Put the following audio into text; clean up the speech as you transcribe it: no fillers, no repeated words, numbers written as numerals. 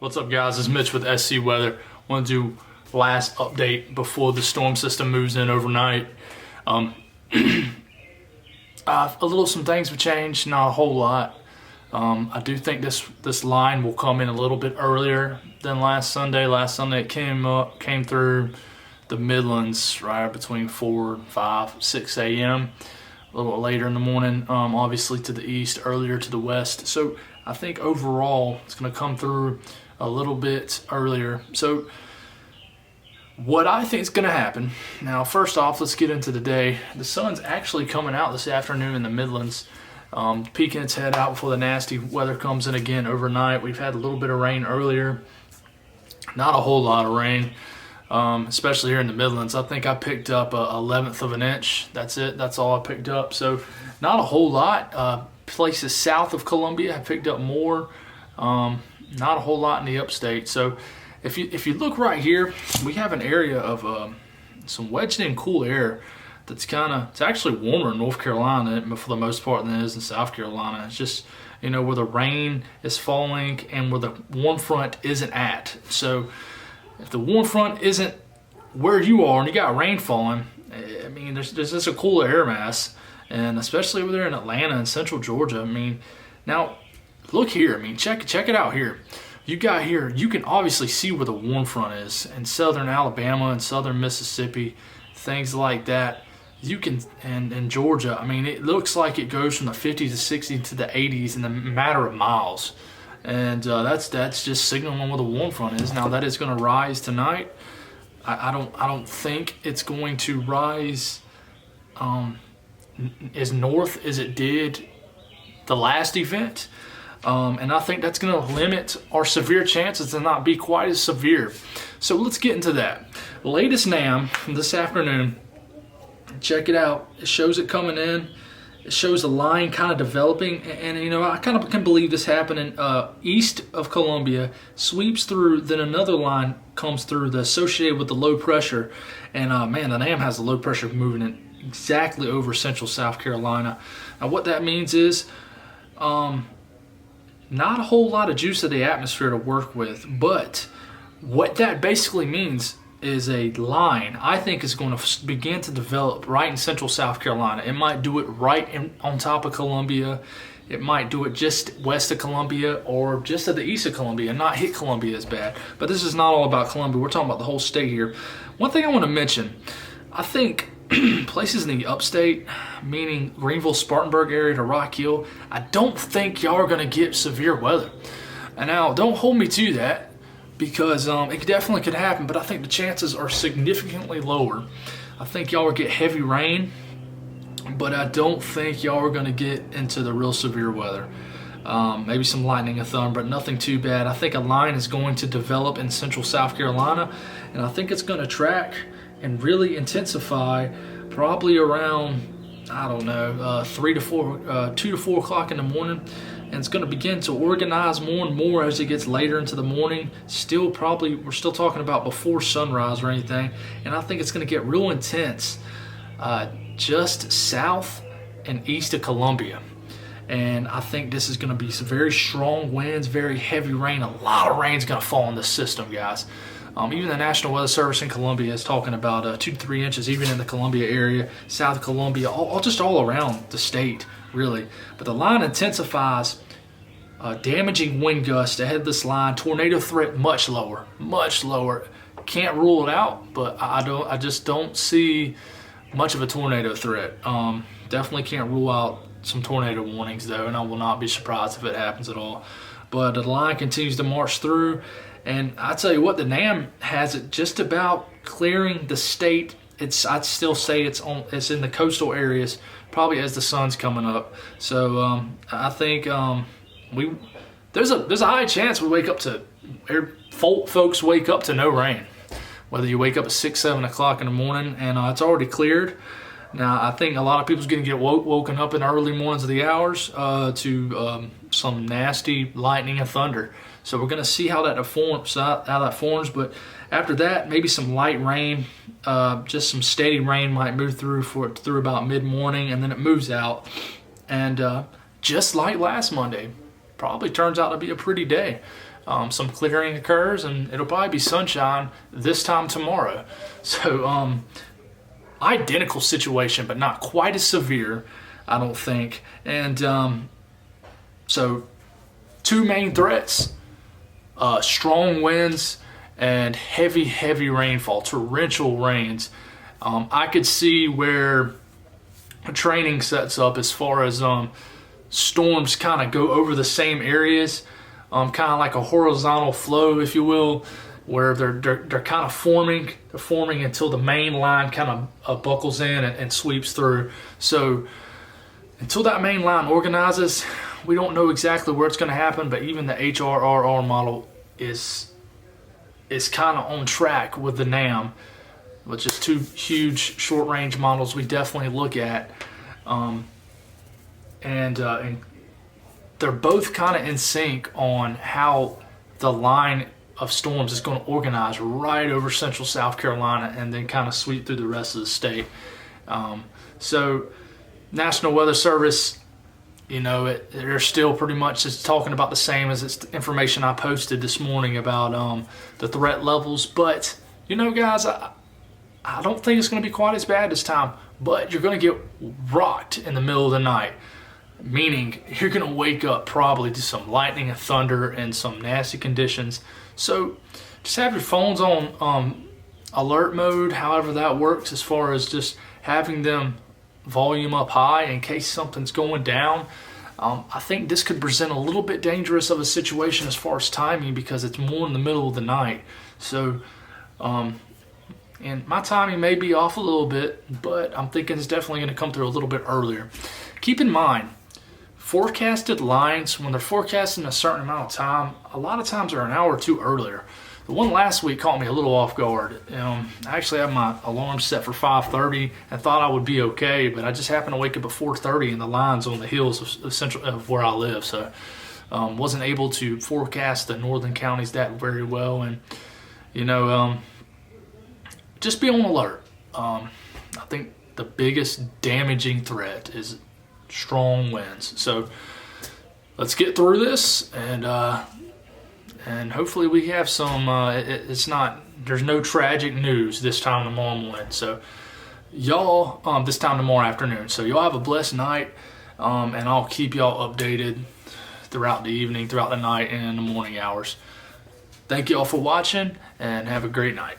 What's up, guys? It's Mitch with SC Weather. Want to do last update before the storm system moves in overnight. Some things have changed, not a whole lot. I do think this line will come in a little bit earlier than last Sunday. Last Sunday it came through the Midlands right between 4, 5, 6 a.m. A little later in the morning, obviously to the east, earlier to the west. So I think overall it's going to come through a little bit earlier. So what I think is going to happen, now first off, let's get into the day. The sun's actually coming out this afternoon in the Midlands, peeking its head out before the nasty weather comes in again overnight. We've had a little bit of rain earlier, not a whole lot of rain, especially here in the Midlands. I think I picked up a 1/11 of an inch. That's it. That's all I picked up. So not a whole lot. Places south of Columbia have picked up more. Not a whole lot in the upstate. So if you look right here, we have an area of some wedged in cool air that's it's actually warmer in North Carolina for the most part than it is in South Carolina. It's just, where the rain is falling and where the warm front isn't at. So if the warm front isn't where you are and you got rain falling, I mean, there's just a cooler air mass, and especially over there in Atlanta and central Georgia. I mean, now look here. I mean, check it out here. You can obviously see where the warm front is in southern Alabama and southern Mississippi, things like that. And in Georgia, I mean, it looks like it goes from the 50s to 60s to the 80s in a matter of miles. And that's just signaling where the warm front is. Now that is going to rise tonight. I don't think it's going to rise as north as it did the last event. And I think that's going to limit our severe chances to not be quite as severe. So let's get into that. Latest NAM this afternoon. Check it out. It shows it coming in. It shows the line kind of developing. And I kind of can believe this happening east of Columbia, sweeps through, then another line comes through associated with the low pressure. And man, the NAM has the low pressure moving in exactly over central South Carolina. Now what that means is not a whole lot of juice of the atmosphere to work with, but what that basically means is a line I think is going to begin to develop right in central South Carolina. It might do it right on top of Columbia. It might do it just west of Columbia or just to the east of Columbia and not hit Columbia as bad. But this is not all about Columbia. We're talking about the whole state here. One thing I want to mention, I think places in the upstate, meaning Greenville, Spartanburg area to Rock Hill, I don't think y'all are going to get severe weather. And now, don't hold me to that, because it definitely could happen, but I think the chances are significantly lower. I think y'all will get heavy rain, but I don't think y'all are going to get into the real severe weather. Maybe some lightning and thunder, but nothing too bad. I think a line is going to develop in central South Carolina, and I think it's going to track and really intensify probably around, 2 to 4 o'clock in the morning. And it's going to begin to organize more and more as it gets later into the morning. We're still talking about before sunrise or anything. And I think it's going to get real intense just south and east of Columbia. And I think this is going to be some very strong winds, very heavy rain. A lot of rain is going to fall in this system, guys. Even the National Weather Service in Columbia is talking about 2 to 3 inches, even in the Columbia area, south of Columbia, all around the state, really. But the line intensifies, damaging wind gusts ahead of this line. Tornado threat much lower, much lower. Can't rule it out, but I just don't see much of a tornado threat. Definitely can't rule out some tornado warnings though, and I will not be surprised if it happens at all. But the line continues to march through. And I tell you what, the NAM has it just about clearing the state. I'd still say it's in the coastal areas, probably as the sun's coming up. So I think there's a high chance we wake up to folks wake up to no rain. Whether you wake up at 6, 7 o'clock in the morning and it's already cleared. Now I think a lot of people's going to get woken up in the early mornings of the hours to some nasty lightning and thunder. So we're going to see how that forms. But after that, maybe some light rain, just some steady rain might move through about mid-morning, and then it moves out. And just like last Monday, probably turns out to be a pretty day. some clearing occurs, and it'll probably be sunshine this time tomorrow. So identical situation, but not quite as severe, I don't think. And so two main threats, strong winds and heavy rainfall, torrential rains. I could see where training sets up as far as storms kind of go over the same areas, kind of like a horizontal flow, if you will, where they're kind of forming until the main line kind of buckles in and sweeps through. So until that main line organizes, we don't know exactly where it's going to happen, but even the HRRR model is kind of on track with the NAM, which is two huge short-range models we definitely look at. And they're both kind of in sync on how the line of storms is going to organize right over central South Carolina and then kind of sweep through the rest of the state. So National Weather Service, they're still pretty much just talking about the same as it's the information I posted this morning about the threat levels. But, guys, I don't think it's going to be quite as bad this time, but you're going to get rocked in the middle of the night, meaning you're going to wake up probably to some lightning and thunder and some nasty conditions. So just have your phones on alert mode, however that works, as far as just having them volume up high in case something's going down. I think this could present a little bit dangerous of a situation as far as timing, because it's more in the middle of the night. So and my timing may be off a little bit, but I'm thinking it's definitely going to come through a little bit earlier. Keep in mind, forecasted lines, when they're forecasting a certain amount of time, a lot of times are an hour or two earlier. The one last week caught me a little off guard. I actually had my alarm set for 5:30 and thought I would be okay, but I just happened to wake up at 4:30 and the line's on the hills of where I live. So wasn't able to forecast the northern counties that very well. And, just be on alert. I think the biggest damaging threat is strong winds. So let's get through this, and hopefully we have some. There's no tragic news this time tomorrow morning. So y'all, this time tomorrow afternoon. So y'all have a blessed night, and I'll keep y'all updated throughout the evening, throughout the night, and in the morning hours. Thank y'all for watching, and have a great night.